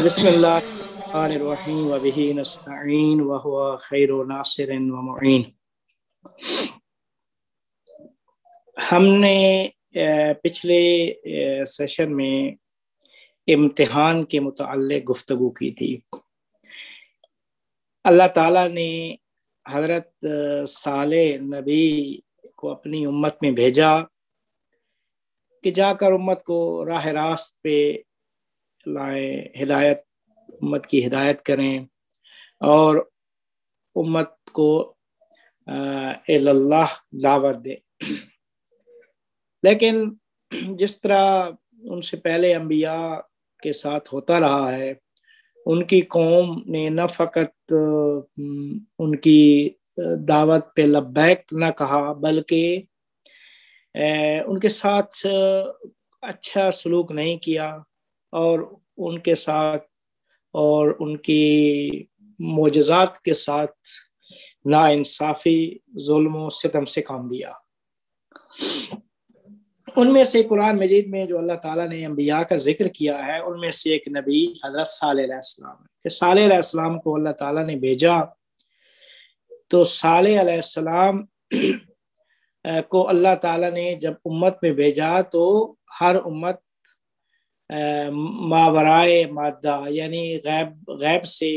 بسم اللہ الرحمن الرحیم وبہ نستعین وہو خیر ناصر ومعین۔ ہم نے پچھلے سیشن میں امتحان کے متعلق گفتگو کی تھی۔ اللہ تعالیٰ نے حضرت صالح نبی کو اپنی امت میں بھیجا کہ جا کر امت کو راہ راست پہ لائیں، ہدایت، امت کی ہدایت کریں اور امت کو اللہ دعوت دیں۔ لیکن جس طرح ان سے پہلے انبیاء کے ساتھ ہوتا رہا ہے، ان کی قوم نے نہ فقط ان کی دعوت پہ لبیک نہ کہا بلکہ ان کے ساتھ اچھا سلوک نہیں کیا، اور ان کے ساتھ اور ان کی معجزات کے ساتھ ناانصافی، ظلم و ستم سے کام لیا۔ ان میں سے قرآن مجید میں جو اللہ تعالیٰ نے انبیاء کا ذکر کیا ہے، ان میں سے ایک نبی حضرت صالح علیہ السلام ہے کہ صالح علیہ السلام کو اللہ تعالیٰ نے بھیجا۔ تو صالح علیہ السلام کو اللہ تعالیٰ نے جب امت میں بھیجا تو ہر امت ماورائے مادہ یعنی غیب سے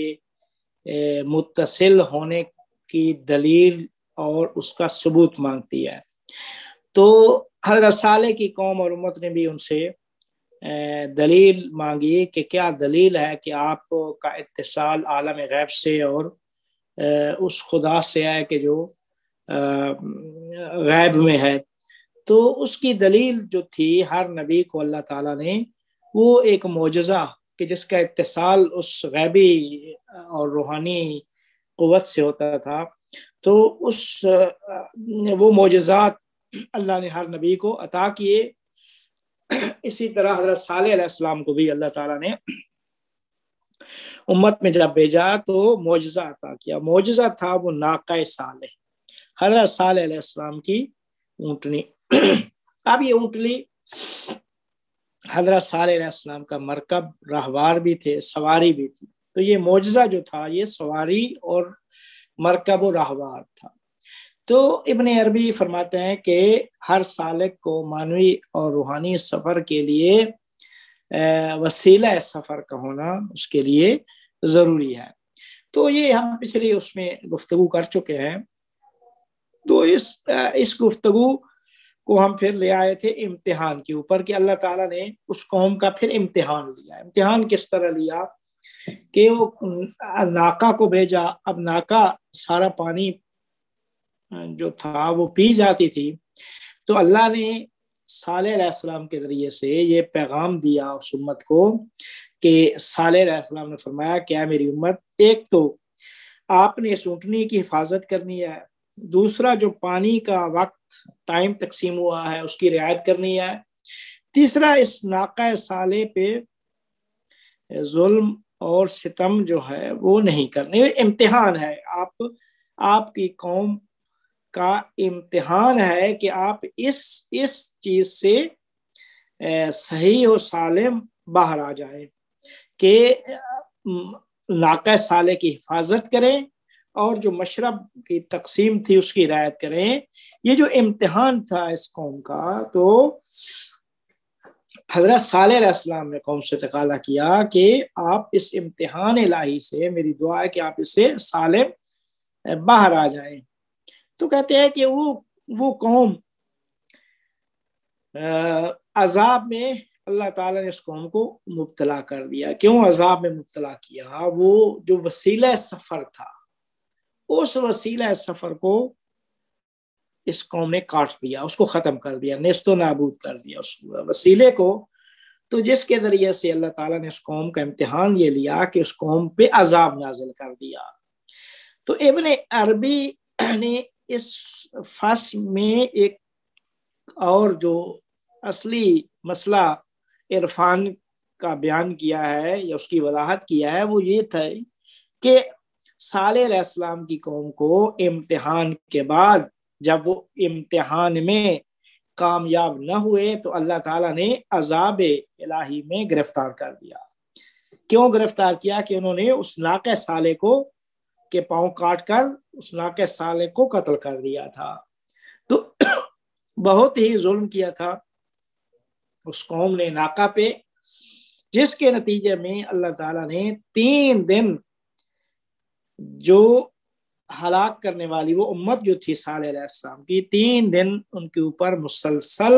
متصل ہونے کی دلیل اور اس کا ثبوت مانگتی ہے۔ تو حضرت صالح کی قوم اور امت نے بھی ان سے دلیل مانگی کہ کیا دلیل ہے کہ آپ کا اتصال عالم غیب سے اور اس خدا سے ہے کہ جو غیب میں ہے۔ تو اس کی دلیل جو تھی ہر نبی کو اللہ تعالیٰ نے وہ ایک معجزہ کہ جس کا اتصال اس غیبی اور روحانی قوت سے ہوتا تھا، تو وہ معجزات اللہ نے ہر نبی کو عطا کیے۔ اسی طرح حضرت صالح علیہ السلام کو بھی اللہ تعالیٰ نے امت میں جب بھیجا تو معجزہ عطا کیا۔ معجزہ تھا وہ ناقہ صالح، حضرت صالح علیہ السلام کی اونٹنی۔ اب یہ اونٹنی حضرت صالح علیہ السلام کا مرکب، راہوار بھی تھے، سواری بھی تھی۔ تو یہ معجزہ جو تھا یہ سواری اور مرکب و راہوار تھا۔ تو ابن عربی فرماتے ہیں کہ ہر سالک کو معنوی اور روحانی سفر کے لیے وسیلہ سفر کا ہونا اس کے لیے ضروری ہے۔ تو یہ ہم پچھلی اس میں گفتگو کر چکے ہیں۔ تو اس گفتگو کو ہم پھر لے آئے تھے امتحان کے اوپر کہ اللہ تعالیٰ نے اس قوم کا پھر امتحان لیا۔ امتحان کس طرح لیا کہ وہ ناقہ کو بھیجا۔ اب ناقہ سارا پانی جو تھا وہ پی جاتی تھی، تو اللہ نے صالح علیہ السلام کے ذریعے سے یہ پیغام دیا اس امت کو کہ صالح علیہ السلام نے فرمایا کہ اے میری امت، ایک تو آپ نے اس اونٹنی کی حفاظت کرنی ہے، دوسرا جو پانی کا وقت ٹائم تقسیم ہوا ہے اس کی رعایت کرنی ہے، تیسرا اس ناقہ صالح پہ ظلم اور ستم جو ہے وہ نہیں کرنے۔ امتحان ہے، آپ کی قوم کا امتحان ہے کہ آپ اس چیز سے صحیح و سالم باہر آ جائیں کہ ناقہ صالح کی حفاظت کریں اور جو مشرب کی تقسیم تھی اس کی رعایت کریں۔ یہ جو امتحان تھا اس قوم کا، تو حضرت صالح علیہ السلام نے قوم سے تقاضا کیا کہ آپ اس امتحان الہی سے، میری دعا ہے کہ آپ اس سے سالم باہر آ جائیں۔ تو کہتے ہیں کہ وہ قوم عذاب میں اللہ تعالیٰ نے اس قوم کو مبتلا کر دیا۔ کیوں عذاب میں مبتلا کیا؟ وہ جو وسیلہ سفر تھا، اس وسیلہ سفر کو اس قوم نے کاٹ دیا، اس کو ختم کر دیا، نیست و نابود کر دیا اس وسیلے کو۔ تو جس کے ذریعے سے اللہ تعالیٰ نے اس قوم کا امتحان یہ لیا کہ اس قوم پہ عذاب نازل کر دیا۔ تو ابن عربی نے اس فصل میں ایک اور جو اصلی مسئلہ عرفان کا بیان کیا ہے یا اس کی وضاحت کیا ہے وہ یہ تھا کہ صالح علیہ السلام کی قوم کو امتحان کے بعد جب وہ امتحان میں کامیاب نہ ہوئے تو اللہ تعالیٰ نے عذاب الہی میں گرفتار کر دیا. کیوں گرفتار کیا؟ کہ انہوں نے اس ناقہ صالح کو کے پاؤں کاٹ کر اس ناقہ صالح کو قتل کر دیا تھا. تو بہت ہی ظلم کیا تھا اس قوم نے ناقہ پہ، جس کے نتیجے میں اللہ تعالیٰ نے 3 دن جو ہلاک کرنے والی وہ امت جو تھی صالح علیہ السلام کی، 3 دن ان کے اوپر مسلسل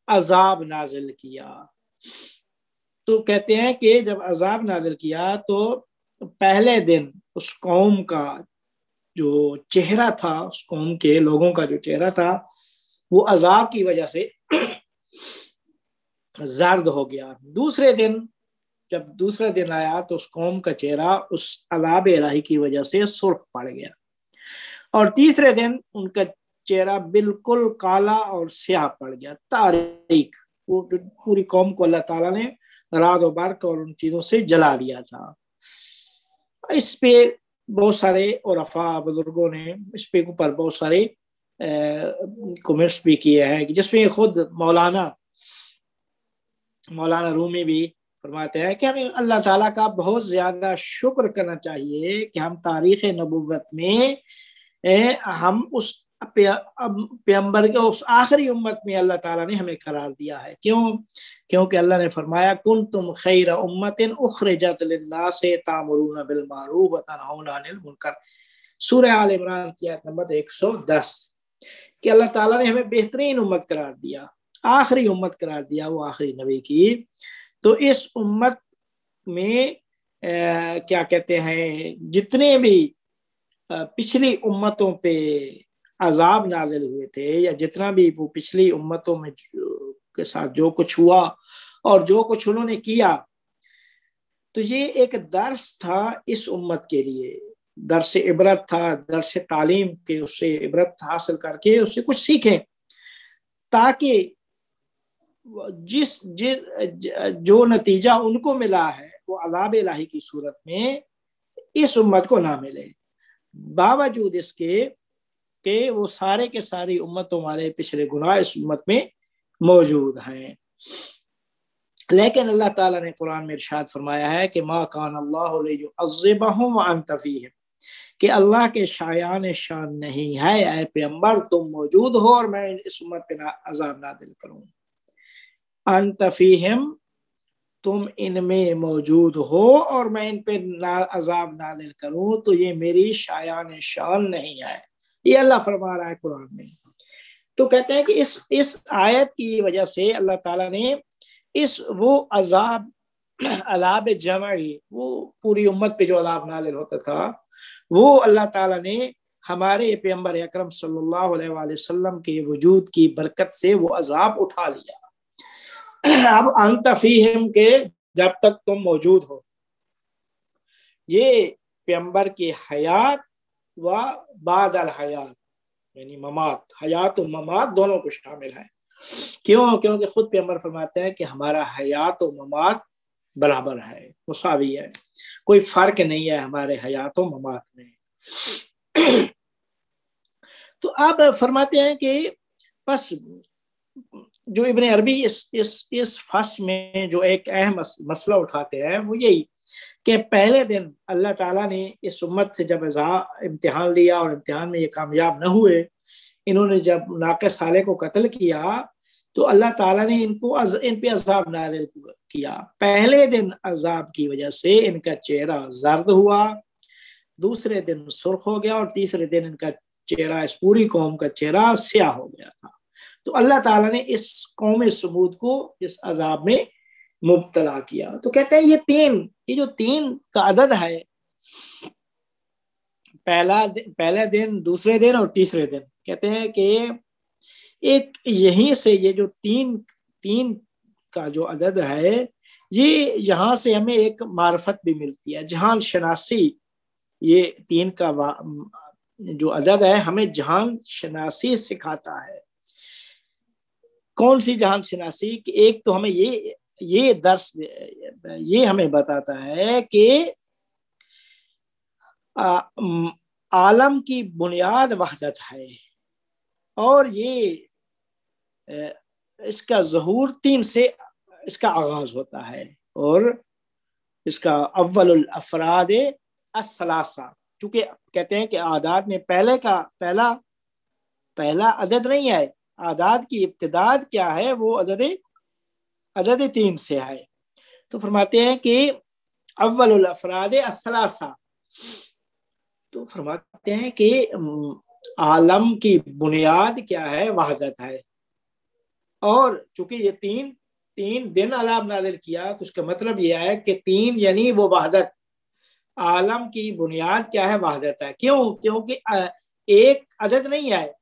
عذاب نازل کیا. تو کہتے ہیں کہ جب عذاب نازل کیا تو پہلے دن اس قوم کا جو چہرہ تھا، اس قوم کے لوگوں کا جو چہرہ تھا وہ عذاب کی وجہ سے زرد ہو گیا. جب دوسرے دن آیا تو اس قوم کا چہرہ اس عذاب الہی کی وجہ سے سرخ پڑ گیا، اور تیسرے دن ان کا چہرہ بالکل کالا اور سیاہ پڑ گیا، تاریک. وہ پوری قوم کو اللہ تعالیٰ نے رعد و برق اور ان چیزوں سے جلا دیا تھا. اس پہ بہت سارے عرفاء بزرگوں نے اس پہ اوپر بہت سارے کمنٹس بھی کیے ہیں، جس میں خود مولانا رومی بھی فرماتے ہیں کہ ہمیں اللہ تعالیٰ کا بہت زیادہ شکر کرنا چاہیے کہ ہم تاریخ نبوت میں ہم اس پیغمبر کے اس آخری امت میں اللہ تعالیٰ نے ہمیں قرار دیا ہے. کیونکہ اللہ نے فرمایا کنتم خیر امت اخرجت للناس تأمرون بالمعروف وتنہون عن المنکر، سورہ آل عمران کی آیت نمبر 110، کہ اللہ تعالیٰ نے ہمیں بہترین امت قرار دیا، آخری امت قرار دیا وہ آخری نبی کی. تو اس امت میں کیا کہتے ہیں جتنے بھی پچھلی امتوں پہ عذاب نازل ہوئے تھے یا جتنا بھی وہ پچھلی امتوں میں کے ساتھ جو کچھ ہوا اور جو کچھ انہوں نے کیا، تو یہ ایک درس تھا اس امت کے لیے، درس عبرت تھا، درس تعلیم کے اس سے عبرت حاصل کر کے اس سے کچھ سیکھیں، تاکہ جو نتیجہ ان کو ملا ہے وہ عذاب الہی کی صورت میں اس امت کو نہ ملے، باوجود اس کے کہ وہ سارے کے ساری امتوں والے پچھلے گناہ اس امت میں موجود ہیں. لیکن اللہ تعالیٰ نے قرآن میں ارشاد فرمایا ہے کہ ما کان اللہ لیعذبہم وانت فیہم، کہ اللہ کے شایان شان نہیں ہے اے پیغمبر تم موجود ہو اور میں اس امت پہ عذاب نازل کروں. انت فیہم، تم ان میں موجود ہو اور میں ان پہ عذاب نازل کروں، تو یہ میری شایان شان نہیں ہے، یہ اللہ فرما رہا ہے قرآن میں. تو کہتے ہیں کہ اس آیت کی وجہ سے اللہ تعالیٰ نے وہ عذاب جمعی، وہ پوری امت پہ جو عذاب نازل ہوتا تھا، وہ اللہ تعالیٰ نے ہمارے پیغمبر اکرم صلی اللہ علیہ وآلہ وسلم کے وجود کی برکت سے وہ عذاب اٹھا لیا. اب انت فیہم کے جب تک تم موجود ہو، یہ پیغمبر کی حیات و بعد الحیات یعنی ممات، حیات و ممات دونوں کو شامل ہے. کیونکہ خود پیغمبر فرماتے ہیں کہ ہمارا حیات و ممات برابر ہے، مساوی ہے، کوئی فرق نہیں ہے ہمارے حیات و ممات میں. تو آپ فرماتے ہیں کہ بس جو ابن عربی اس فصل میں جو ایک اہم مسئلہ اٹھاتے ہیں وہ یہی کہ پہلے دن اللہ تعالیٰ نے اس امت سے جب امتحان لیا اور امتحان میں یہ کامیاب نہ ہوئے، انہوں نے جب ناقہ صالح کو قتل کیا تو اللہ تعالیٰ نے ان پہ عذاب نازل کیا. پہلے دن عذاب کی وجہ سے ان کا چہرہ زرد ہوا، دوسرے دن سرخ ہو گیا، اور تیسرے دن ان کا چہرہ، اس پوری قوم کا چہرہ سیاہ ہو گیا تھا. تو اللہ تعالیٰ نے اس قوم سمود کو اس عذاب میں مبتلا کیا. تو کہتے ہیں یہ جو 3 کا عدد ہے، پہلا دن، دوسرے دن اور تیسرے دن، کہتے ہیں کہ ایک یہیں سے یہ جو 3 کا جو عدد ہے، یہ یہاں سے ہمیں ایک معرفت بھی ملتی ہے، جہان شناسی یہ 3 کا جو عدد ہے ہمیں جہان شناسی سکھاتا ہے۔ کون سی جہان شناسی؟ کہ ایک تو ہمیں یہ درس یہ ہمیں بتاتا ہے کہ عالم کی بنیاد وحدت ہے، اور یہ اس کا ظہور 3 سے اس کا آغاز ہوتا ہے، اور اس کا اول الافراد الثلاثہ، چونکہ کہتے ہیں کہ اعداد میں پہلا عدد نہیں ہے، اعداد کی ابتداد کیا ہے؟ وہ عدد 3 سے ہے۔ تو فرماتے ہیں کہ اول الافراد الثلاثہ، تو فرماتے ہیں کہ عالم کی بنیاد کیا ہے؟ وحدت ہے، اور چونکہ یہ تین دن اللہ نازل کیا، تو اس کا مطلب یہ ہے کہ 3 یعنی وہ وحدت، عالم کی بنیاد کیا ہے؟ وحدت ہے۔ کیوں؟ کیونکہ ایک عدد نہیں ہے،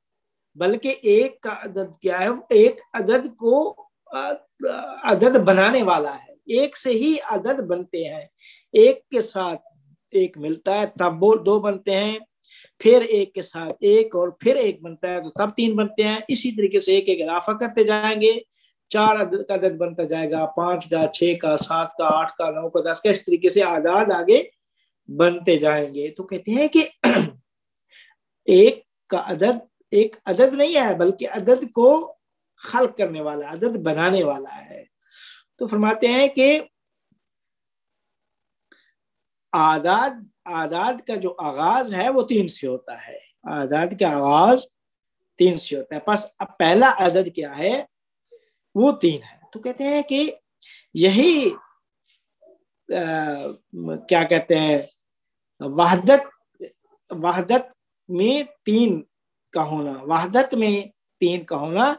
بلکہ ایک کا عدد کیا ہے؟ ایک عدد کو عدد بنانے والا ہے، ایک سے ہی عدد بنتے ہیں، ایک کے ساتھ ایک ملتا ہے تب وہ 2 بنتے ہیں، پھر ایک کے ساتھ ایک، اور پھر ایک بنتا ہے تو تب 3 بنتے ہیں۔ اسی طریقے سے ایک اضافہ کرتے جائیں گے، 4 عدد کا عدد بنتا جائے گا، 5 کا، 6 کا، 7 کا، 8 کا، 9 کا، 10 کا، اس طریقے سے اعداد آگے بنتے جائیں گے۔ تو کہتے ہیں کہ ایک عدد نہیں ہے، بلکہ عدد کو خلق کرنے والا، عدد بنانے والا ہے۔ تو فرماتے ہیں کہ اعداد کا جو آغاز ہے وہ 3 سے ہوتا ہے، اعداد کا آغاز 3 سے ہوتا ہے، پس اب پہلا عدد کیا ہے؟ وہ 3 ہے۔ تو کہتے ہیں کہ یہی کیا کہتے ہیں وحدت میں 3 کا ہونا، وحدت میں 3 کا ہونا،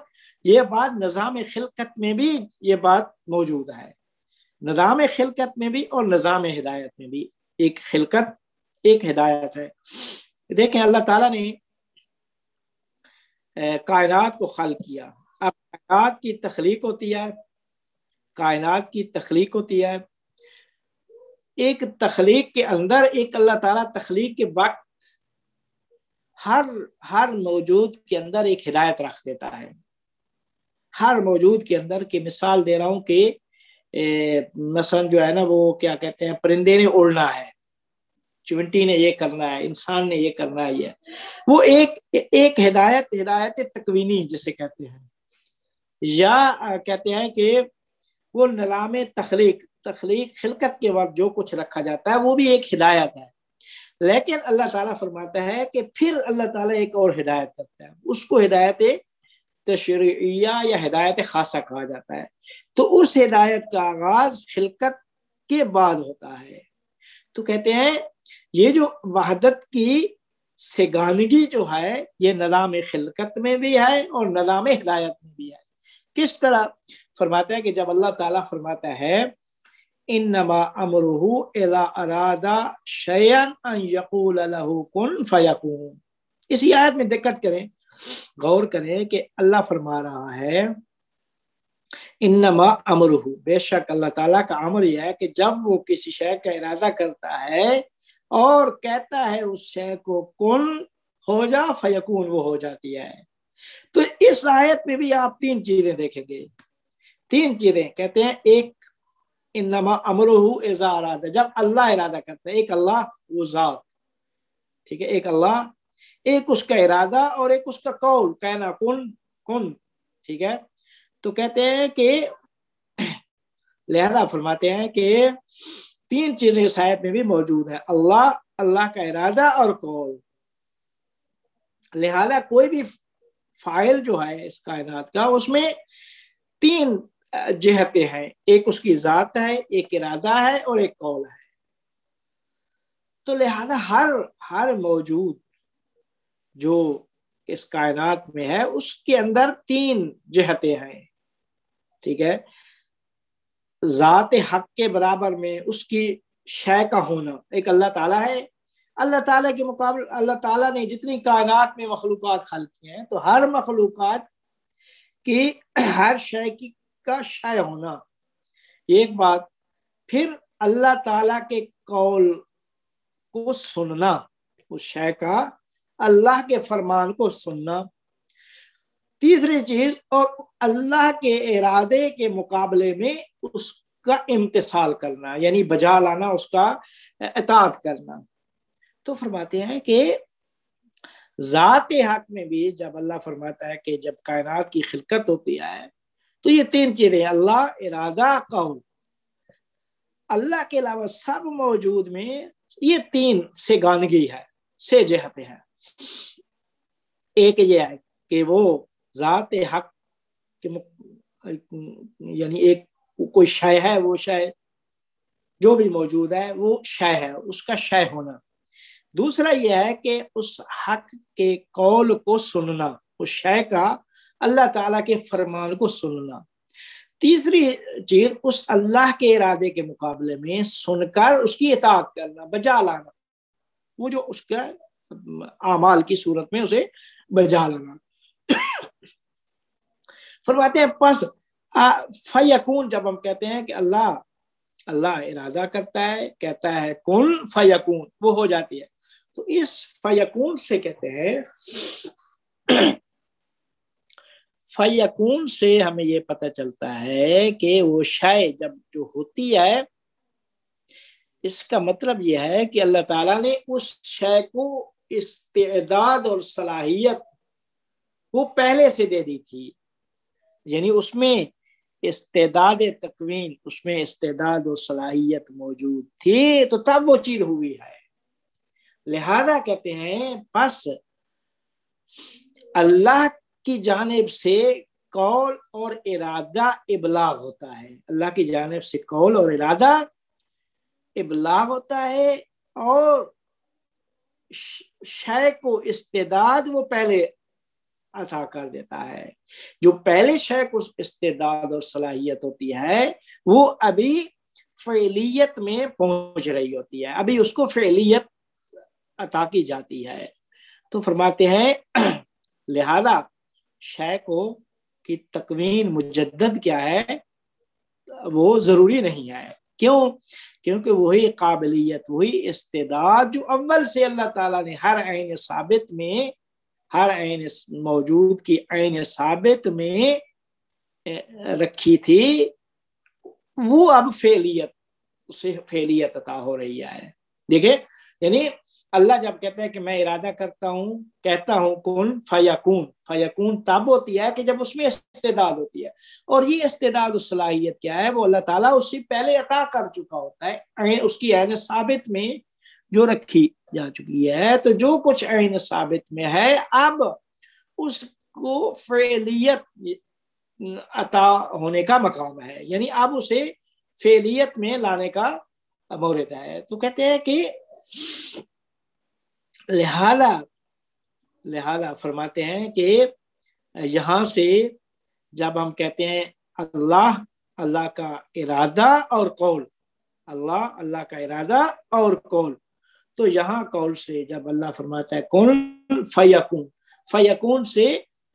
یہ بات نظام خلقت میں بھی یہ بات موجود ہے، نظام خلقت میں بھی اور نظام ہدایت میں بھی، ایک خلقت ایک ہدایت ہے۔ دیکھیں اللہ تعالیٰ نے کائنات کو خلق کیا، اب کائنات کی تخلیق ہوتی ہے، کائنات کی تخلیق ہوتی ہے، ایک تخلیق کے اندر ایک اللہ تعالیٰ تخلیق کے وقت ہر موجود کے اندر ایک ہدایت رکھ دیتا ہے، ہر موجود کے اندر کی مثال دے رہا ہوں کہ مثلا جو ہے نا وہ کیا کہتے ہیں، پرندے نے اڑنا ہے، چونٹی نے یہ کرنا ہے، انسان نے یہ کرنا ہے، یہ وہ ایک ہدایت تکوینی جسے کہتے ہیں، یا کہتے ہیں کہ وہ نظام تخلیق خلقت کے وقت جو کچھ رکھا جاتا ہے وہ بھی ایک ہدایت ہے، لیکن اللہ تعالیٰ فرماتا ہے کہ پھر اللہ تعالیٰ ایک اور ہدایت کرتا ہے، اس کو ہدایت تشریعیہ یا ہدایت خاصہ کہا جاتا ہے۔ تو اس ہدایت کا آغاز خلقت کے بعد ہوتا ہے۔ تو کہتے ہیں یہ جو وحدت کی سگانگی جو ہے یہ نظام خلقت میں بھی ہے اور نظام ہدایت میں بھی ہے۔ کس طرح؟ فرماتا ہے کہ جب اللہ تعالیٰ فرماتا ہے انما امرہ اذا اراد شیئا ان یقول له کن فیکون، اسی آیت میں دقت کریں، غور کریں کہ اللہ فرما رہا ہے انما امرہ، بے شک اللہ تعالیٰ کا امر یہ ہے کہ جب وہ کسی شے کا ارادہ کرتا ہے اور کہتا ہے اس شے کو کن ہو جا فیکون، وہ ہو جاتی ہے۔ تو اس آیت میں بھی آپ 3 چیزیں دیکھیں گے، 3 چیزیں کہتے ہیں، ایک انما امرہ اذا اراد، جب اللہ ارادہ کرتا ہے، ایک اللہ وہ ذات، ٹھیک ہے، ایک اللہ، ایک اس کا ارادہ اور ایک اس کا قول، کہنا کن، ٹھیک ہے۔ تو کہتے ہیں کہ لہذا فرماتے ہیں کہ 3 چیزیں اس آیت میں بھی موجود ہیں، اللہ کا ارادہ اور قول، لہذا کوئی بھی فاعل جو ہے اس کائنات کا، اس میں 3 جہتیں ہیں، ایک اس کی ذات ہے، ایک ارادہ ہے اور ایک قول ہے۔ تو لہذا ہر موجود جو اس کائنات میں ہے اس کے اندر 3 جہتیں ہیں، ٹھیک ہے، ذات حق کے برابر میں اس کی شے کا ہونا، ایک اللہ تعالیٰ ہے، اللہ تعالیٰ کے مقابل اللہ تعالیٰ نے جتنی کائنات میں مخلوقات خلق کی ہیں تو ہر مخلوقات کی ہر شے کی کا شے ہونا، یہ ایک بات۔ پھر اللہ تعالیٰ کے قول کو سننا، اس شے کا، اللہ کے فرمان کو سننا۔ تیسری چیز، اور اللہ کے ارادے کے مقابلے میں اس کا امتثال کرنا، یعنی بجا لانا، اس کا اطاعت کرنا۔ تو فرماتے ہیں کہ ذات حق میں بھی جب اللہ فرماتا ہے کہ جب کائنات کی خلقت ہوتی ہے تو یہ تین چیزیں، اللہ، ارادہ، قول، اللہ کے علاوہ سب موجود میں یہ تین سے گانگی ہے، سے جہتیں ہیں۔ ایک یہ ہے کہ وہ ذات حق یعنی ایک کوئی شے ہے، وہ شے جو بھی موجود ہے وہ شے ہے، اس کا شے ہونا۔ دوسرا یہ ہے کہ اس حق کے قول کو سننا، اس شے کا، اللہ تعالیٰ کے فرمان کو سننا۔ تیسری چیز، اس اللہ کے ارادے کے مقابلے میں سن کر اس کی اطاعت کرنا، بجا لانا، وہ جو اس کا اعمال کی صورت میں اسے بجا لانا۔ فرماتے ہیں پس فیکون، جب ہم کہتے ہیں کہ اللہ ارادہ کرتا ہے، کہتا ہے کن فیکون، وہ ہو جاتی ہے، تو اس فیکون سے کہتے ہیں، فیکون سے ہمیں یہ پتہ چلتا ہے کہ وہ شے جب جو ہوتی ہے، اس کا مطلب یہ ہے کہ اللہ تعالیٰ نے اس شے کو استعداد اور صلاحیت وہ پہلے سے دے دی تھی، یعنی اس میں استعداد تکوین، اس میں استعداد و صلاحیت موجود تھی، تو تب وہ چیز ہوئی ہے۔ لہذا کہتے ہیں پس اللہ کی جانب سے قول اور ارادہ ابلاغ ہوتا ہے، اللہ کی جانب سے قول اور ارادہ ابلاغ ہوتا ہے، اور شے کو استعداد وہ پہلے عطا کر دیتا ہے۔ جو پہلے شے کو استعداد اور صلاحیت ہوتی ہے وہ ابھی فعلیت میں پہنچ رہی ہوتی ہے، ابھی اس کو فعلیت عطا کی جاتی ہے۔ تو فرماتے ہیں لہذا شے کو کی تکوین مجدد کیا ہے، وہ ضروری نہیں ہے۔ کیوں؟ کیونکہ وہی قابلیت، وہی استعداد جو اول سے اللہ تعالیٰ نے ہر عین ثابت میں، ہر عین موجود کی عین ثابت میں رکھی تھی، وہ اب فعلیت، اسے فعلیت عطا ہو رہی ہے۔ دیکھیں، یعنی اللہ جب کہتا ہے کہ میں ارادہ کرتا ہوں، کہتا ہوں کن فیکون، فیکون تب ہوتی ہے کہ جب اس میں استعداد ہوتی ہے، اور یہ استعداد و صلاحیت کیا ہے، وہ اللہ تعالیٰ اس سے پہلے عطا کر چکا ہوتا ہے، اس کی عین ثابت میں جو رکھی جا چکی ہے۔ تو جو کچھ عین ثابت میں ہے، اب اس کو فعلیت عطا ہونے کا مقام ہے، یعنی اب اسے فعلیت میں لانے کا مورد ہے۔ تو کہتے ہیں کہ لہذا فرماتے ہیں کہ یہاں سے جب ہم کہتے ہیں اللہ کا ارادہ اور قول، اللہ کا ارادہ اور قول، تو یہاں قول سے جب اللہ فرماتا ہے کن فیکون، فیکون سے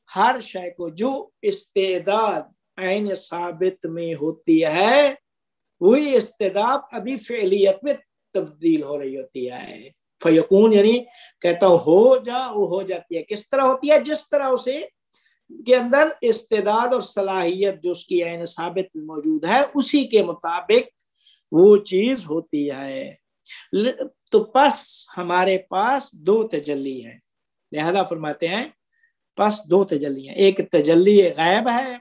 ہر شے کو جو استعداد عین ثابت میں ہوتی ہے، وہی استعداد ابھی فعلیت میں تبدیل ہو رہی ہوتی ہے۔ فیکون یعنی کہتا ہوں ہو جا، وہ ہو جاتی ہے۔ کس طرح ہوتی ہے؟ جس طرح اسے کے اندر استعداد اور صلاحیت جو اس کی عین ثابت میں موجود ہے، اسی کے مطابق وہ چیز ہوتی ہے۔ تو پس ہمارے پاس دو تجلی ہیں، لہذا فرماتے ہیں پس دو تجلی ہیں۔ ایک تجلی غیب ہے،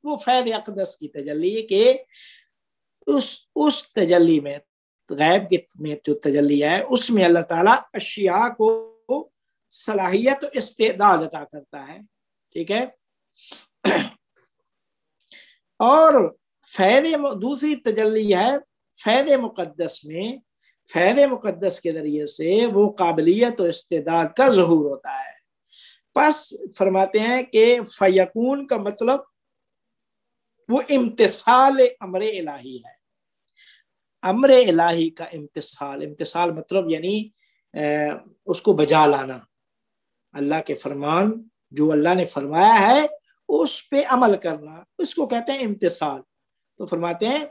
وہ فیض اقدس کی تجلی ہے کہ اس تجلی میں، غیب میں جو تجلی ہے، اس میں اللہ تعالیٰ اشیاء کو صلاحیت و استعداد عطا کرتا ہے، ٹھیک ہے۔ اور دوسری تجلی ہے فیض مقدس میں، فیض مقدس کے ذریعے سے وہ قابلیت و استعداد کا ظہور ہوتا ہے۔ پس فرماتے ہیں کہ فیکون کا مطلب وہ امتثال امر الہی ہے، امر الہی کا امتثال مطلب یعنی اس کو بجا لانا، اللہ کے فرمان جو اللہ نے فرمایا ہے اس پہ عمل کرنا، اس کو کہتے ہیں امتثال۔ تو فرماتے ہیں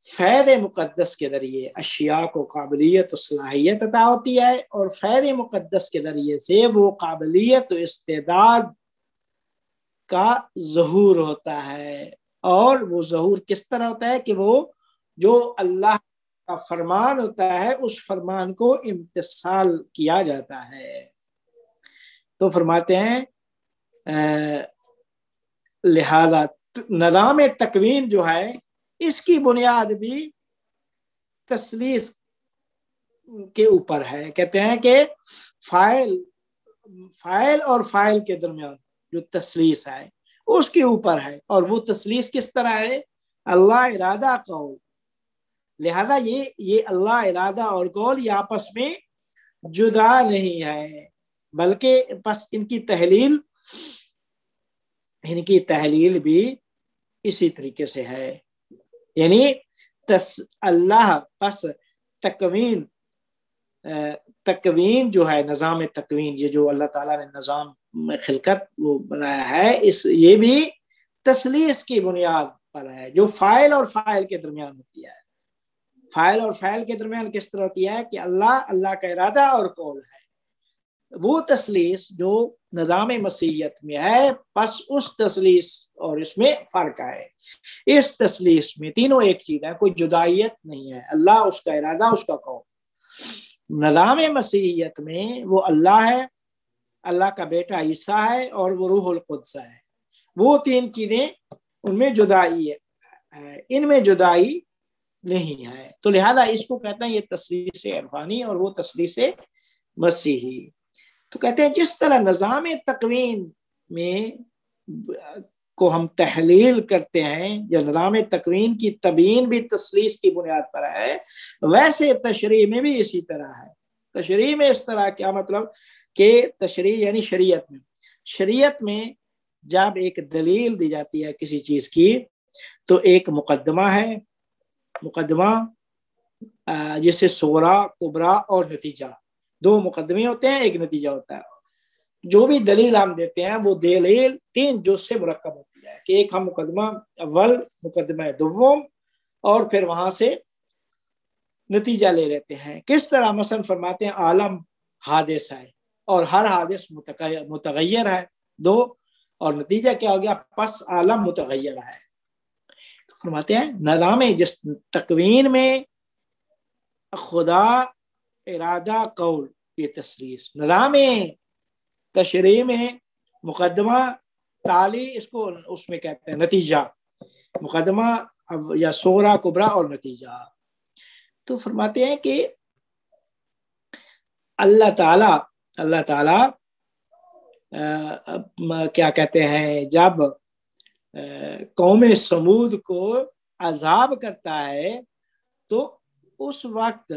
فیض مقدس کے ذریعے اشیاء کو قابلیت و صلاحیت عطا ہوتی ہے، اور فیض مقدس کے ذریعے سے وہ قابلیت و استعداد کا ظہور ہوتا ہے۔ اور وہ ظہور کس طرح ہوتا ہے کہ وہ جو اللہ کا فرمان ہوتا ہے اس فرمان کو امتثال کیا جاتا ہے۔ تو فرماتے ہیں لہذا نظام تکوین جو ہے اس کی بنیاد بھی تثلیث کے اوپر ہے۔ کہتے ہیں کہ فاعل اور فاعل کے درمیان جو تثلیث ہے اس کے اوپر ہے، اور وہ تثلیث کس طرح ہے؟ اللہ ارادہ قول، لہذا یہ اللہ ارادہ اور قول یہ آپس میں جدا نہیں ہے، بلکہ بس ان کی تحلیل بھی اسی طریقے سے ہے۔ یعنی اللہ پس تکوین جو ہے، نظام تکوین، یہ جو اللہ تعالیٰ نے نظام خلقت وہ بنایا ہے، یہ بھی تثلیث کی بنیاد پر ہے، جو فاعل اور فاعل کے درمیان ہوتی ہے۔ فاعل اور فاعل کے درمیان کس طرح ہوتی ہے کہ اللہ کا ارادہ اور قول ہے۔ وہ تثلیث جو نظام مسیحیت میں ہے، بس اس تثلیث اور اس میں فرق ہے۔ اس تثلیث میں تینوں ایک چیز ہے، کوئی جدائیت نہیں ہے، اللہ، اس کا ارادہ، اس کا قول۔ نظام مسیحیت میں وہ اللہ ہے، اللہ کا بیٹا عیسیٰ ہے، اور وہ روح القدس ہے۔ وہ تین چیزیں ان میں جدائی ہے، ان میں جدائی نہیں ہے۔ تو لہذا اس کو کہتے ہیں یہ تثلیث عرفانی اور وہ تثلیث مسیحی۔ تو کہتے ہیں جس طرح نظام تکوین میں کو ہم تحلیل کرتے ہیں، یا نظام تکوین کی تبیین بھی تثلیث کی بنیاد پر ہے، ویسے تشریع میں بھی اسی طرح ہے۔ تشریع میں اس طرح کیا مطلب کہ تشریع یعنی شریعت میں جب ایک دلیل دی جاتی ہے کسی چیز کی تو ایک مقدمہ ہے، مقدمہ جسے صغرا، کبرا اور نتیجہ، دو مقدمے ہوتے ہیں، ایک نتیجہ ہوتا ہے۔ جو بھی دلیل ہم دیتے ہیں وہ دلیل تین جز سے مرکب ہوتی ہے، کہ ایک ہم مقدمہ اول، مقدمہ دوم، اور پھر وہاں سے نتیجہ لے لیتے ہیں۔ کس طرح؟ مثلا فرماتے ہیں عالم حادث ہے اور ہر حادث متغیر ہے، دو، اور نتیجہ کیا ہو گیا؟ پس عالم متغیر ہے۔ تو فرماتے ہیں نظام جس تکوین میں خدا ارادہ قول یہ تثلیث، نظام تشریع میں مقدمہ تالی، اس میں کہتے ہیں نتیجہ، مقدمہ یا صغرا، کبرا اور نتیجہ۔ تو فرماتے ہیں کہ اللہ تعالی کیا کہتے ہیں، جب قوم سمود کو عذاب کرتا ہے تو اس وقت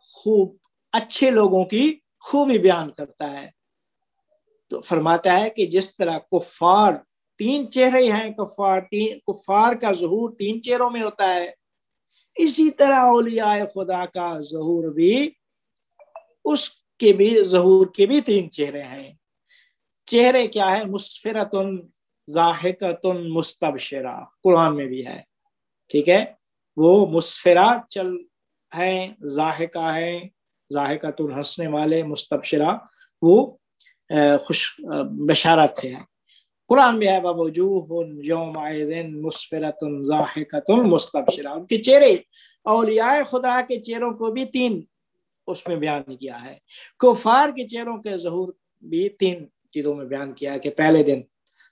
خوب اچھے لوگوں کی خوبی بیان کرتا ہے۔ تو فرماتا ہے کہ جس طرح کفار تین چہرے ہیں، کفار کا ظہور تین چہروں میں ہوتا ہے، اسی طرح اولیاء خدا کا ظہور بھی اس کے بھی ظہور کے بھی تین چہرے ہیں۔ چہرے کیا ہے؟ مسفرتن، ضاحکتن، مستبشرہ، قرآن میں بھی ہے، ٹھیک ہے۔ وہ مسفرہ چل ہیں، ضاحکہ ہیں، ضاحکتن ہنسنے والے، مستبشرہ وہ خوش بشارت سے ہے۔ قرآن میں ہے وَوُجُوهٌ يَوْمَئِذٍ مُسْفِرَةٌ ضَاحِكَةٌ مُسْتَبْشِرَةٌ۔ ان کے چہرے، اولیاء خدا کے چہروں کو بھی تین اس میں بیان کیا ہے۔ کفار کے چہروں کے ظہور بھی تین چیزوں میں بیان کیا ہے، کہ پہلے دن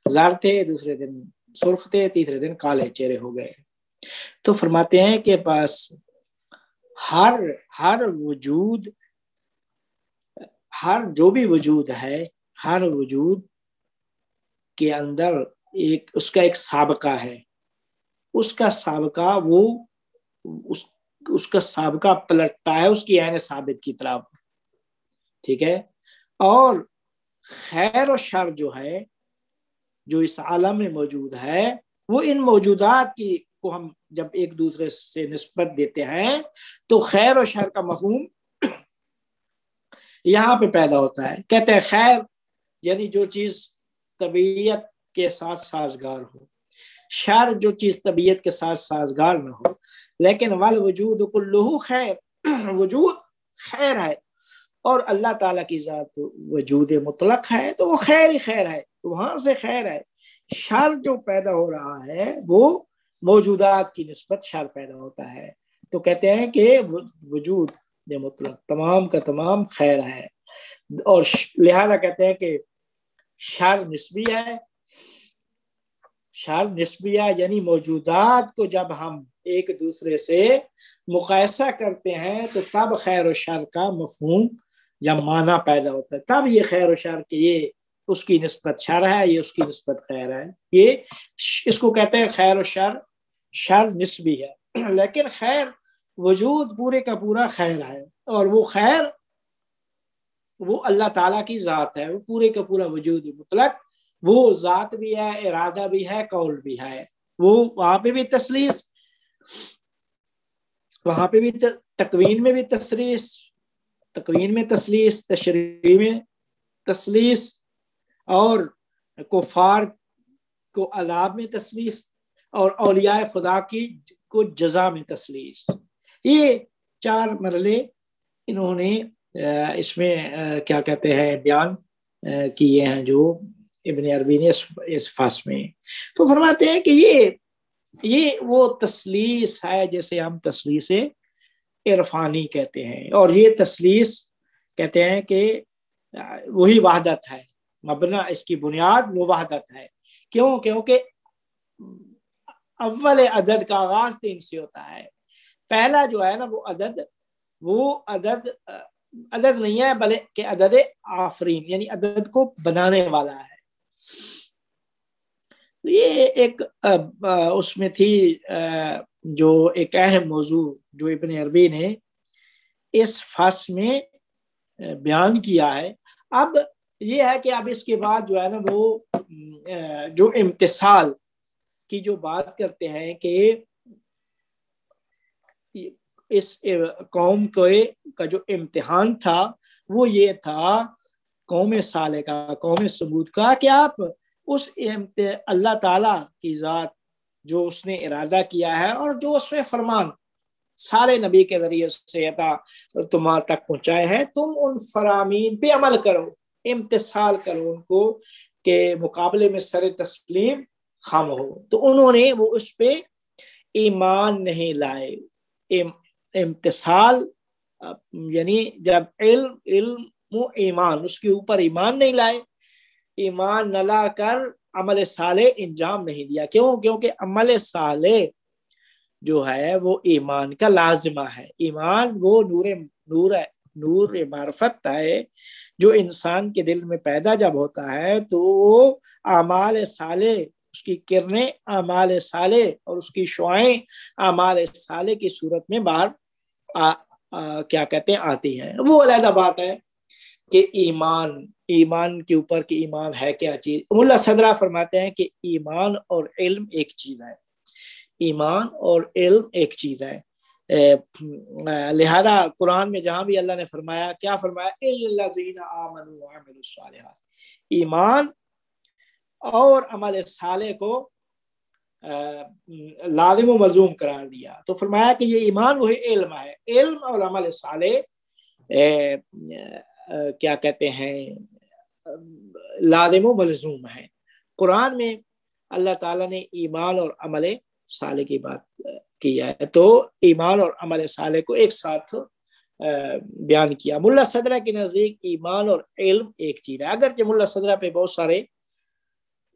زرد تھے، دوسرے دن سرخ تھے، تیسرے دن کالے چہرے ہو گئے۔ تو فرماتے ہیں کہ بس ہر وجود، ہر جو بھی وجود ہے، ہر وجود کے اندر اس کا ایک سابقہ ہے، اس کا سابقہ اس کا سابقہ پلٹتا ہے اس کی عین ثابت کی طرف، ٹھیک ہے۔ اور خیر و شر جو ہے، جو اس عالم میں موجود ہے، وہ ان موجودات کی کو ہم جب ایک دوسرے سے نسبت دیتے ہیں تو خیر و شر کا مفہوم یہاں پہ پیدا ہوتا ہے۔ کہتے ہیں خیر یعنی جو چیز طبیعت کے ساتھ سازگار ہو، شر جو چیز طبیعت کے ساتھ سازگار نہ ہو. لیکن والوجود کلہ خیر، وجود خیر ہے، اور اللہ تعالیٰ کی ذات وجود مطلق ہے تو وہ خیر ہی خیر ہے، تو وہاں سے خیر ہے. شر جو پیدا ہو رہا ہے وہ موجودات کی نسبت شر پیدا ہوتا ہے. تو کہتے ہیں کہ وجود مطلق تمام کا تمام خیر ہے، اور لہذا کہتے ہیں کہ شر نسبی ہے. شر نسبیہ یعنی موجودات کو جب ہم ایک دوسرے سے مقایسہ کرتے ہیں تو تب خیر و شر کا مفہوم یا معنی پیدا ہوتا ہے. تب یہ خیر و شر کہ یہ اس کی نسبت شر ہے، یہ اس کی نسبت خیر ہے. یہ اس کو کہتے ہیں خیر و شر. شر نسبی ہے لیکن خیر وجود پورے کا پورا خیر ہے، اور وہ خیر وہ اللہ تعالیٰ کی ذات ہے، وہ پورے کا پورا وجود مطلق، وہ ذات بھی ہے، ارادہ بھی ہے، قول بھی ہے. وہ وہاں پہ بھی تسلیس، وہاں پہ بھی تکوین میں بھی تکوین میں تسلیس، تشریح میں تسلیس، اور کفار کو عذاب میں تسلیس، اور اولیاء خدا کی کو جزا میں تسلیس. یہ 4 مرحلے انہوں نے اس میں کیا کہتے ہیں بیان کیے ہیں جو ابن عربی نے اس فصل میں. تو فرماتے ہیں کہ یہ وہ تسلیس ہے جیسے ہم تسلیس عرفانی کہتے ہیں، اور یہ تسلیس کہتے ہیں کہ وہی وحدت ہے، مبنا اس کی بنیاد وہ وحدت ہے. کیونکہ اول عدد کا آغاز 3 سے ہوتا ہے. پہلا جو ہے نا وہ عدد نہیں ہے بلکہ عدد آفرین یعنی عدد کو بنانے والا ہے. یہ ایک اس میں تھی جو ایک اہم موضوع جو ابن عربی نے اس فصل میں بیان کیا ہے. اب یہ ہے کہ اب اس کے بعد جو ہے نا وہ جو امتثال کی جو بات کرتے ہیں کہ اس قوم کا جو امتحان تھا وہ یہ تھا قوم صالح کا، قوم ثمود کا، کہ آپ اس اللہ تعالیٰ کی ذات جو اس نے ارادہ کیا ہے اور جو اس نے فرمان سارے نبی کے ذریعے سے عطا تمہارے تک پہنچائے ہیں، تم ان فرامین پہ عمل کرو، امتثال کرو ان کو، کہ مقابلے میں سر تسلیم خم ہو. تو انہوں نے وہ اس پہ ایمان نہیں لائے. امتثال یعنی جب علم و ایمان، اس کے اوپر ایمان نہیں لائے، ایمان نہ لا کر عمل صالح انجام نہیں دیا. کیونکہ عمل صالح جو ہے وہ ایمان کا لازمہ ہے. ایمان وہ نور معرفت ہے جو انسان کے دل میں پیدا جب ہوتا ہے تو وہ اعمال صالح، اس کی کرنیں اعمال صالح اور اس کی شعائیں اعمال صالح کی صورت میں باہر کیا کہتے ہیں آتی ہیں. وہ علیحدہ بات ہے کہ ایمان کے اوپر کہ ایمان ہے کیا چیز. ملا صدرہ فرماتے ہیں کہ ایمان اور علم ایک چیز ہے، ایمان اور علم ایک چیز ہے. لہذا قرآن میں جہاں بھی اللہ نے فرمایا، کیا فرمایا؟ الذین آمنوا وعملوا الصالحات، ایمان اور عمل صالح کو لازم و ملزوم قرار دیا. تو فرمایا کہ یہ ایمان وہی علم ہے، علم اور عمل صالح کیا کہتے ہیں لازم و ملزوم ہے. قرآن میں اللہ تعالیٰ نے ایمان اور عمل صالح کی بات کی ہے، تو ایمان اور عمل صالح کو ایک ساتھ بیان کیا. ملا صدرہ کے نزدیک ایمان اور علم ایک چیز ہے. اگرچہ ملا صدرہ پہ بہت سارے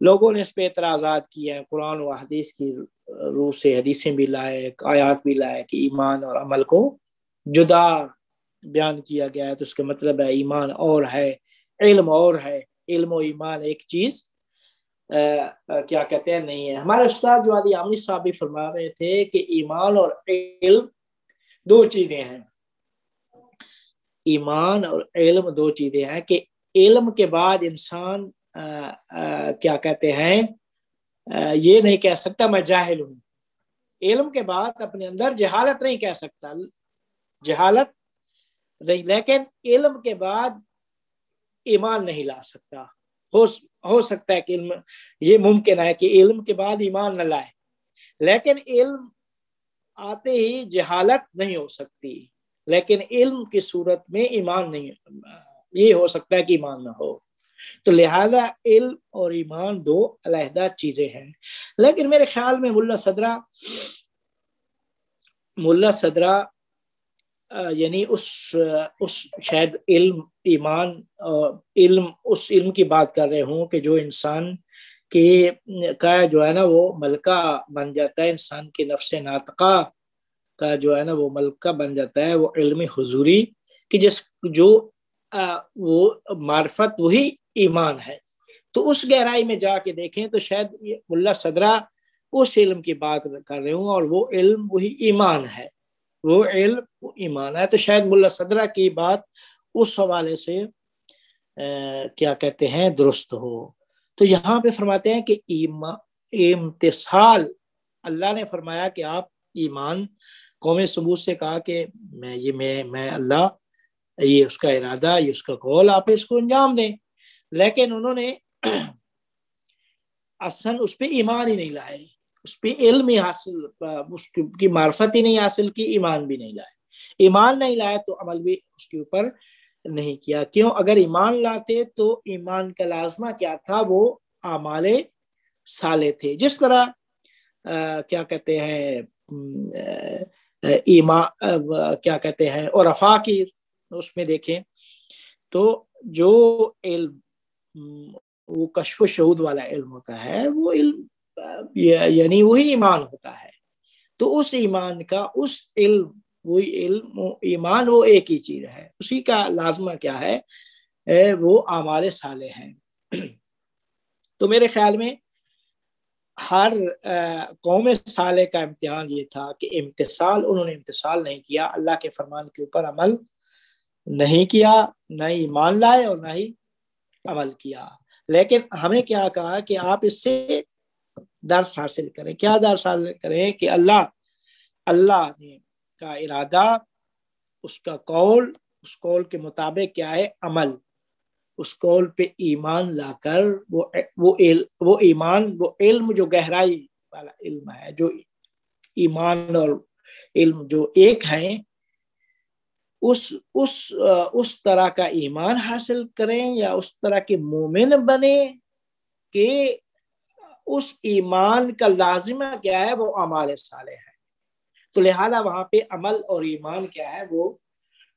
لوگوں نے اس پہ اعتراضات کیے ہیں، قرآن و حدیث کی روح سے حدیثیں بھی لائے، آیات بھی لائے کہ ایمان اور عمل کو جدا بیان کیا گیا ہے، تو اس کا مطلب ہے ایمان اور ہے، علم اور ہے، علم و ایمان ایک چیز کیا کہتے ہیں نہیں ہے. ہمارے استاد جو عادی عامری صاحب بھی فرما رہے تھے کہ ایمان اور علم 2 چیزیں ہیں. ایمان اور علم 2 چیزیں ہیں کہ علم کے بعد انسان کیا کہتے ہیں یہ نہیں کہہ سکتا میں جاہل ہوں. علم کے بعد اپنے اندر جہالت نہیں کہہ سکتا، جہالت نہیں، لیکن علم کے بعد ایمان نہیں لا سکتا. ہو سکتا ہے کہ علم، یہ ممکن ہے کہ علم کے بعد ایمان نہ لائے، لیکن علم آتے ہی جہالت نہیں ہو سکتی، لیکن علم کی صورت میں ایمان نہیں، یہ ہو سکتا ہے کہ ایمان نہ ہو۔ تو لہذا علم اور ایمان دو علیحدہ چیزیں ہیں۔ لیکن میرے خیال میں ملا صدرہ یعنی اس شاید علم ایمان علم اس علم کی بات کر رہے ہوں کہ جو انسان کا جو ہے نا وہ ملکہ بن جاتا ہے، انسان کی نفس ناطقہ کا جو ہے نا وہ ملکہ بن جاتا ہے، وہ علم حضوری کہ جو وہ معرفت وہی ایمان ہے۔ تو اس گہرائی میں جا کے دیکھیں تو شاید ملا صدرہ اس علم کی بات کر رہے ہوں، اور وہ علم وہی ایمان ہے، وہ علم ایمان ہے۔ تو شاید ملا صدرہ کی بات اس حوالے سے کیا کہتے ہیں درست ہو۔ تو یہاں پہ فرماتے ہیں کہ امتثال، اللہ نے فرمایا کہ آپ ایمان، قوم سمود سے کہا کہ میں اللہ، یہ اس کا ارادہ، یہ اس کا قول، آپ اس کو انجام دیں، لیکن انہوں نے اصلا اس پہ ایمان ہی نہیں لائے، اس پہ علم ہی حاصل، اس کی معرفت ہی نہیں حاصل کی، ایمان بھی نہیں لائے۔ ایمان نہیں لائے تو عمل بھی اس کے اوپر نہیں کیا۔ کیوں؟ اگر ایمان لاتے تو ایمان کا لازمہ کیا تھا؟ وہ اعمال صالح تھے۔ جس طرح کیا کہتے ہیں کیا کہتے ہیں عرفاء کی اس میں دیکھیں تو جو علم وہ کشف و شہود والا علم ہوتا ہے، وہ علم یعنی وہی ایمان ہوتا ہے۔ تو اس ایمان کا، اس علم، وہی علم ایمان وہ ایک ہی چیز ہے، اسی کا لازمہ کیا ہے؟ وہ اعمال صالح ہیں۔ تو میرے خیال میں ہر قوم صالح کا امتحان یہ تھا کہ انہوں نے امتثال نہیں کیا، اللہ کے فرمان کے اوپر عمل نہیں کیا، نہ ہی ایمان لائے اور نہ ہی عمل کیا۔ لیکن ہمیں کیا کہا کہ آپ اس سے درس حاصل کریں۔ کیا درس حاصل کریں؟ کہ اللہ نے کا ارادہ، اس کا قول، اس قول کے مطابق کیا ہے؟ عمل۔ اس قول پہ ایمان لا کر وہ ایمان، وہ علم جو گہرائی والا علم ہے، جو ایمان اور علم جو ایک ہیں، اس طرح کا ایمان حاصل کریں یا اس طرح کے مومن بنے کہ اس ایمان کا لازمہ کیا ہے؟ وہ اعمال صالح ہے۔ تو لہذا وہاں پہ عمل اور ایمان کیا ہے؟ وہ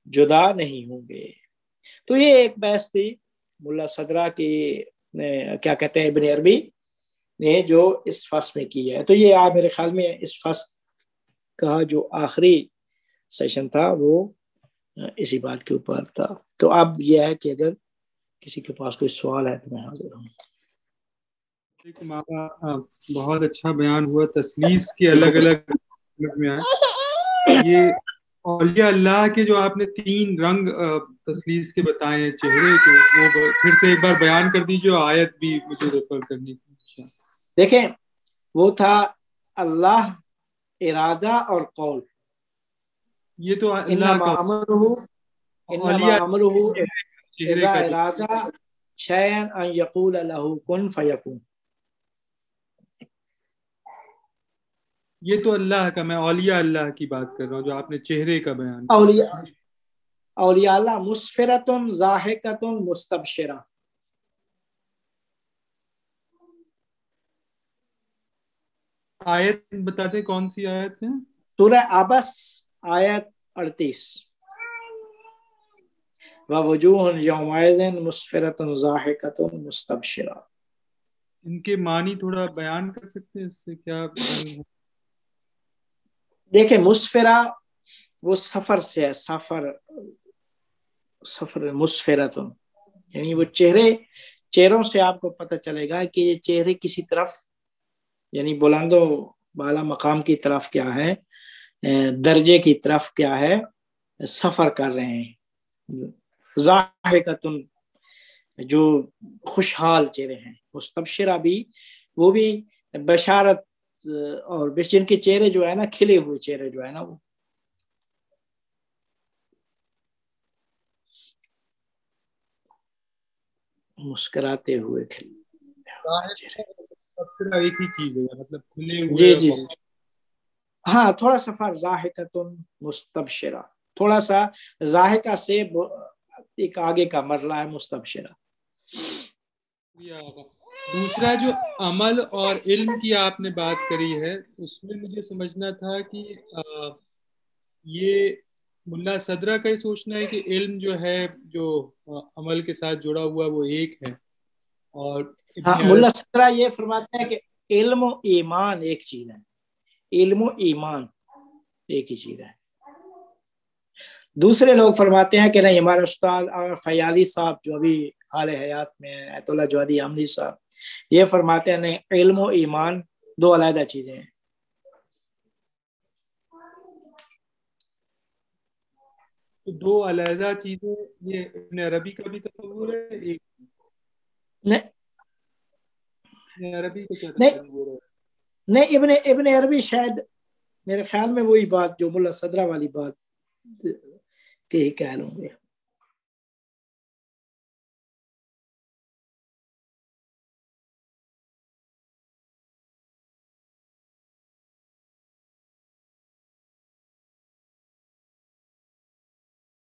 جدا نہیں ہوں گے۔ تو یہ ایک بحث تھی ملا صدرہ کی کیا کہتے ہیں ابن عربی نے جو اس فصل میں کی ہے۔ تو یہ میرے خیال میں اس فصل کا جو آخری سیشن تھا وہ اسی بات کے اوپر تھا۔ تو اب یہ ہے کہ اگر کسی کے پاس کوئی سوال ہے تو میں حاضر ہوں۔ بہت اچھا بیان ہوا، تسلیس کے الگ الگ میں آئے۔ یہ اولیاء اللہ کے جو آپ نے 3 رنگ تسلیس کے بتائے ہیں چہرے کے، وہ پھر سے ایک بار بیان کر دیجیے، آیت بھی مجھے ریفر کرنی تھی۔ دیکھیں، وہ تھا اللہ، ارادہ اور قول۔ یہ تو اللہ کا انما امرہ اذا ارادہ شیئا ان یقول لہ کن فیکون۔ یہ تو اللہ کا، میں اولیاء اللہ کی بات کر رہا ہوں جو آپ نے چہرے کا بیان کیا۔ اولیاء اللہ مسفرۃ ضاحکۃ مستبشرہ۔ آیت بتاتے کون سی آیت ہے؟ سورہ عبس آیت 38۔ وَوُجُوهٌ يَوْمَئِذٍ مُسْفِرَةٌ ضَاحِكَةٌ مُسْتَبْشِرَةٌ۔ ان کے معنی تھوڑا بیان کر سکتے ہیں، اس سے کیا رنگ ہے؟ دیکھیں، مسفرہ وہ سفر سے ہے، سفر مسفرتن، یعنی وہ چہروں سے آپ کو پتہ چلے گا کہ یہ چہرے کسی طرف، یعنی بلند و بالا مقام کی طرف کیا ہے، درجے کی طرف کیا ہے، سفر کر رہے ہیں۔ ضاحکتن جو خوشحال چہرے ہیں، مستبشرہ بھی وہ بھی بشارت، اور جن کے چہرے جو ہے نا کھلے ہوئے چہرے جو ہے نا وہ۔ مسکراتے ہوئے ایک ہی چیز ہے مطلب کھلے ہوئے. جی جی ہاں تھوڑا سا فرق ضاحکۃ مستبشرہ, تھوڑا سا ضاحکہ سے ایک آگے کا مرحلہ ہے مستبشرہ. دوسرا جو عمل اور علم کی آپ نے بات کری ہے اس میں مجھے سمجھنا تھا کہ یہ ملا صدرہ کا ہی سوچنا ہے کہ علم جو ہے جو عمل کے ساتھ جڑا ہوا وہ ایک ہے, اور ملا صدرہ یہ فرماتے ہیں کہ علم و ایمان ایک چیز ہے, علم و ایمان ایک ہی چیز ہے. دوسرے لوگ فرماتے ہیں کہ نہیں, ہمارے استاد فیاضی صاحب جو ابھی حال حیات میں ہیں, ایت اللہ جوادی عاملی صاحب, یہ فرماتے ہیں نہیں, علم و ایمان دو علیحدہ چیزیں ہیں. دو علیحدہ چیزیں, یہ ابن عربی کا بھی تصور ہے ایک نہیں, ابن عربی شاید میرے خیال میں وہی بات جو ملا صدرہ والی بات کہ ہی کہہ لوں گے.